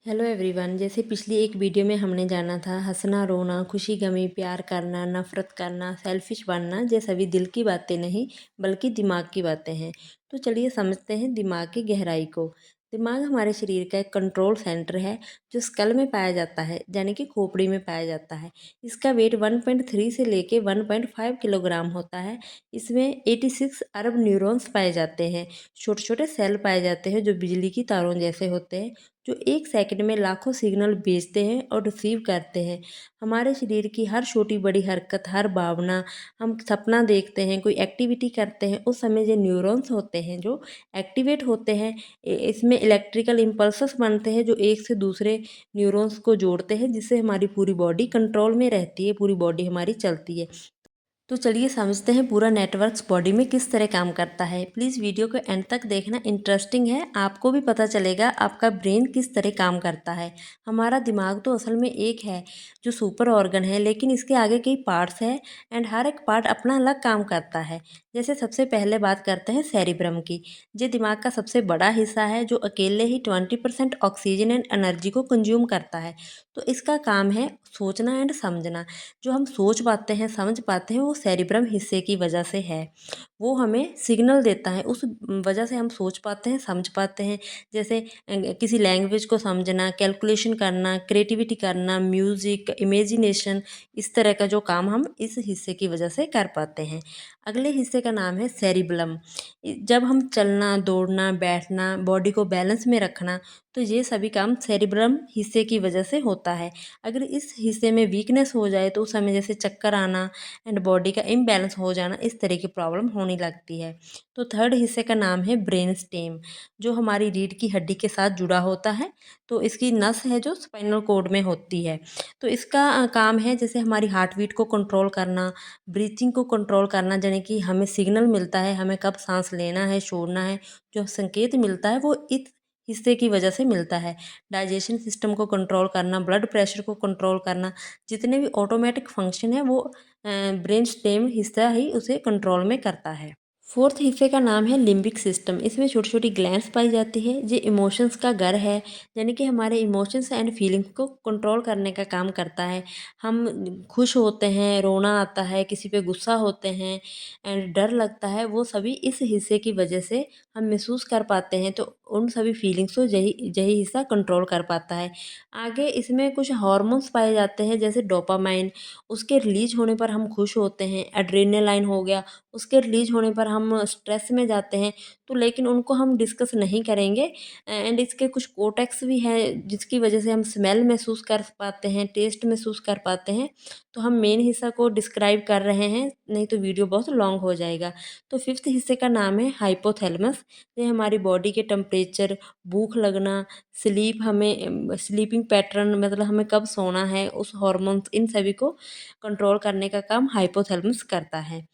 Hello everyone. जैसे पिछली एक वीडियो में हमने जाना था, हंसना रोना, खुशी गमी, प्यार करना, नफरत करना, सेल्फिश बनना, ये सभी दिल की बातें नहीं बल्कि दिमाग की बातें हैं। तो चलिए समझते हैं दिमाग की गहराई को। दिमाग हमारे शरीर का एक कंट्रोल सेंटर है जो स्कल में पाया जाता है, यानी कि खोपड़ी में पाया जाता है। इसका वेट 1.3 से लेके 1.5 किलोग्राम होता है। इसमें 86 अरब न्यूरॉन्स पाए जाते हैं। छोटे छोटे सेल पाए जाते हैं जो बिजली की तारों जैसे होते हैं, जो एक सेकंड में लाखों सिग्नल भेजते हैं और रिसीव करते हैं। हमारे शरीर की हर छोटी बड़ी हरकत, हर भावना, हम सपना देखते हैं, कोई एक्टिविटी करते हैं, उस समय जो न्यूरॉन्स होते हैं जो एक्टिवेट होते हैं, इसमें इलेक्ट्रिकल इम्पल्सेस बनते हैं जो एक से दूसरे न्यूरॉन्स को जोड़ते हैं, जिससे हमारी पूरी बॉडी कंट्रोल में रहती है, पूरी बॉडी हमारी चलती है। तो चलिए समझते हैं पूरा नेटवर्क्स बॉडी में किस तरह काम करता है। प्लीज़ वीडियो को एंड तक देखना, इंटरेस्टिंग है, आपको भी पता चलेगा आपका ब्रेन किस तरह काम करता है। हमारा दिमाग तो असल में एक है जो सुपर ऑर्गन है, लेकिन इसके आगे कई पार्ट्स हैं एंड हर एक पार्ट अपना अलग काम करता है। जैसे सबसे पहले बात करते हैं सेरिब्रम की। ये दिमाग का सबसे बड़ा हिस्सा है जो अकेले ही 20% ऑक्सीजन एंड एनर्जी को कंज्यूम करता है। तो इसका काम है सोचना एंड समझना। जो हम सोच पाते हैं, समझ पाते हैं, वो सेरिब्रम हिस्से की वजह से है। वो हमें सिग्नल देता है, उस वजह से हम सोच पाते हैं, समझ पाते हैं। जैसे किसी लैंग्वेज को समझना, कैलकुलेशन करना, क्रिएटिविटी करना, म्यूज़िक, इमेजिनेशन, इस तरह का जो काम हम इस हिस्से की वजह से कर पाते हैं। अगले हिस्से का नाम है सेरिबलम। जब हम चलना, दौड़ना, बैठना, बॉडी को बैलेंस में रखना, तो ये सभी काम सेरिब्रम हिस्से की वजह से होता है। अगर इस हिस्से में वीकनेस हो जाए तो उस समय जैसे चक्कर आना एंड बॉडी का इम्बैलेंस हो जाना, इस तरह की प्रॉब्लम होने लगती है। तो थर्ड हिस्से का नाम है ब्रेन स्टेम, जो हमारी रीढ़ की हड्डी के साथ जुड़ा होता है। तो इसकी नस है जो स्पाइनल कोड में होती है। तो इसका काम है जैसे हमारी हार्ट बीट को कंट्रोल करना, ब्रीथिंग को कंट्रोल करना, यानी कि हमें सिग्नल मिलता है हमें कब सांस लेना है, छोड़ना है, जो संकेत मिलता है वो इस हिस्से की वजह से मिलता है। डाइजेशन सिस्टम को कंट्रोल करना, ब्लड प्रेशर को कंट्रोल करना, जितने भी ऑटोमेटिक फंक्शन है वो ब्रेन स्टेम हिस्सा ही उसे कंट्रोल में करता है। फोर्थ हिस्से का नाम है लिम्बिक सिस्टम। इसमें छोटी छोटी ग्लैंड्स पाई जाती है, जो इमोशंस का घर है, यानी कि हमारे इमोशंस एंड फीलिंग्स को कंट्रोल करने का काम करता है। हम खुश होते हैं, रोना आता है, किसी पे गुस्सा होते हैं एंड डर लगता है, वो सभी इस हिस्से की वजह से हम महसूस कर पाते हैं। तो उन सभी फीलिंग्स को यही यही हिस्सा कंट्रोल कर पाता है। आगे इसमें कुछ हार्मोन्स पाए जाते हैं जैसे डोपामाइन, उसके रिलीज होने पर हम खुश होते हैं। एड्रेनालाइन हो गया, उसके रिलीज होने पर हम स्ट्रेस में जाते हैं। तो लेकिन उनको हम डिस्कस नहीं करेंगे। एंड इसके कुछ कोटेक्स भी हैं जिसकी वजह से हम स्मेल महसूस कर पाते हैं, टेस्ट महसूस कर पाते हैं। तो हम मेन हिस्सा को डिस्क्राइब कर रहे हैं, नहीं तो वीडियो बहुत लॉन्ग हो जाएगा। तो फिफ्थ हिस्से का नाम है हाइपोथैलेमस। ये हमारी बॉडी के टेम्परेचर, भूख लगना, स्लीप, हमें स्लीपिंग पैटर्न, मतलब हमें कब सोना है, उस हार्मोन्स, इन सभी को कंट्रोल करने का काम हाइपोथैलेमस करता है।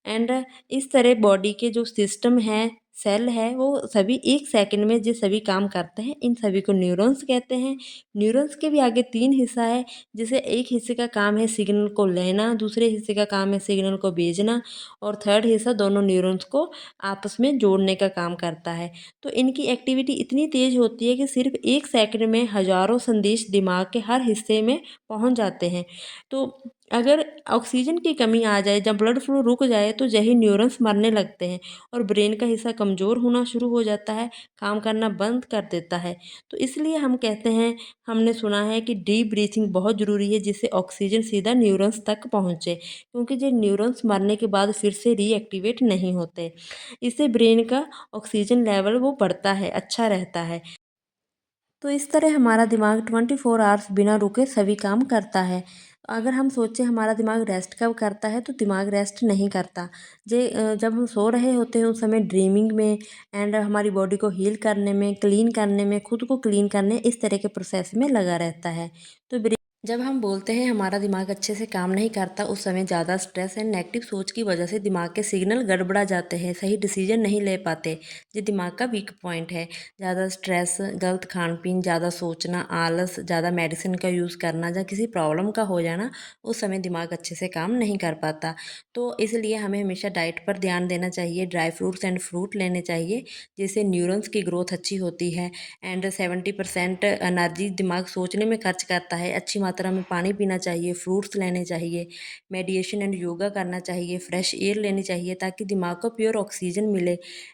एंड इस तरह बॉडी के जो सिस्टम है, सेल है, वो सभी एक सेकंड में जो सभी काम करते हैं, इन सभी को न्यूरॉन्स कहते हैं। न्यूरॉन्स के भी आगे तीन हिस्सा है, जिसे एक हिस्से का काम है सिग्नल को लेना, दूसरे हिस्से का काम है सिग्नल को भेजना, और थर्ड हिस्सा दोनों न्यूरॉन्स को आपस में जोड़ने का काम करता है। तो इनकी एक्टिविटी इतनी तेज होती है कि सिर्फ एक सेकंड में हजारों संदेश दिमाग के हर हिस्से में पहुंच जाते हैं। तो अगर ऑक्सीजन की कमी आ जाए, जब ब्लड फ्लो रुक जाए, तो यही न्यूरॉन्स मरने लगते हैं और ब्रेन का हिस्सा कमज़ोर होना शुरू हो जाता है, काम करना बंद कर देता है। तो इसलिए हम कहते हैं, हमने सुना है कि डीप ब्रीथिंग बहुत ज़रूरी है, जिससे ऑक्सीजन सीधा न्यूरॉन्स तक पहुँचे, क्योंकि जो न्यूरॉन्स मरने के बाद फिर से रीएक्टिवेट नहीं होते। इससे ब्रेन का ऑक्सीजन लेवल वो बढ़ता है, अच्छा रहता है। तो इस तरह हमारा दिमाग 24 आवर्स बिना रुके सभी काम करता है। अगर हम सोचें हमारा दिमाग रेस्ट कब करता है, तो दिमाग रेस्ट नहीं करता। जब हम सो रहे होते हैं उस समय ड्रीमिंग में एंड हमारी बॉडी को हील करने में, क्लीन करने में, खुद को क्लीन करने, इस तरह के प्रोसेस में लगा रहता है। तो जब हम बोलते हैं हमारा दिमाग अच्छे से काम नहीं करता, उस समय ज़्यादा स्ट्रेस एंड नेगेटिव सोच की वजह से दिमाग के सिग्नल गड़बड़ा जाते हैं, सही डिसीजन नहीं ले पाते। ये दिमाग का वीक पॉइंट है। ज़्यादा स्ट्रेस, गलत खान पीन, ज़्यादा सोचना, आलस, ज़्यादा मेडिसिन का यूज़ करना या किसी प्रॉब्लम का हो जाना, उस समय दिमाग अच्छे से काम नहीं कर पाता। तो इसलिए हमें हमेशा डाइट पर ध्यान देना चाहिए, ड्राई फ्रूट्स एंड फ्रूट लेने चाहिए, जिससे न्यूरॉन्स की ग्रोथ अच्छी होती है। एंड 70% एनर्जी दिमाग सोचने में खर्च करता है। अच्छी मात्रा में पानी पीना चाहिए, फ्रूट्स लेने चाहिए, मेडिटेशन एंड योगा करना चाहिए, फ्रेश एयर लेनी चाहिए ताकि दिमाग को प्योर ऑक्सीजन मिले।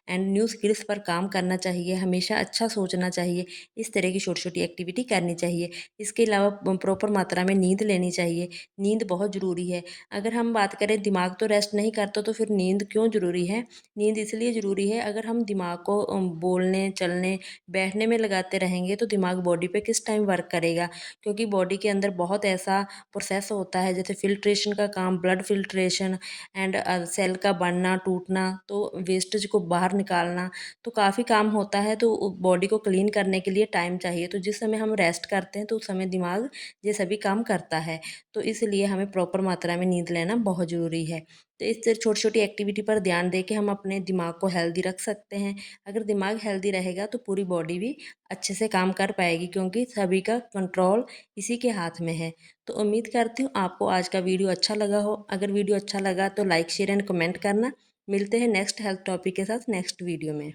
एंड न्यू स्किल्स पर काम करना चाहिए, हमेशा अच्छा सोचना चाहिए। इस तरह की छोटी-छोटी एक्टिविटी करनी चाहिए। इसके अलावा प्रॉपर मात्रा में नींद लेनी चाहिए। नींद बहुत ज़रूरी है। अगर हम बात करें दिमाग तो रेस्ट नहीं करता तो फिर नींद क्यों ज़रूरी है? नींद इसलिए ज़रूरी है, अगर हम दिमाग को बोलने, चलने, बैठने में लगाते रहेंगे तो दिमाग बॉडी पे किस टाइम वर्क करेगा, क्योंकि बॉडी के अंदर बहुत ऐसा प्रोसेस होता है जैसे फिल्ट्रेशन का काम, ब्लड फिल्ट्रेशन एंड सेल का बनना टूटना, तो वेस्टेज को बाहर निकालना, तो काफ़ी काम होता है। तो बॉडी को क्लीन करने के लिए टाइम चाहिए, तो जिस समय हम रेस्ट करते हैं तो उस समय दिमाग ये सभी काम करता है। तो इसलिए हमें प्रॉपर मात्रा में नींद लेना बहुत ज़रूरी है। तो इस तरह छोटी-छोटी एक्टिविटी पर ध्यान दे के हम अपने दिमाग को हेल्दी रख सकते हैं। अगर दिमाग हेल्दी रहेगा तो पूरी बॉडी भी अच्छे से काम कर पाएगी, क्योंकि सभी का कंट्रोल इसी के हाथ में है। तो उम्मीद करती हूँ आपको आज का वीडियो अच्छा लगा हो। अगर वीडियो अच्छा लगा तो लाइक शेयर एंड कमेंट करना। मिलते हैं नेक्स्ट हेल्थ टॉपिक के साथ नेक्स्ट वीडियो में।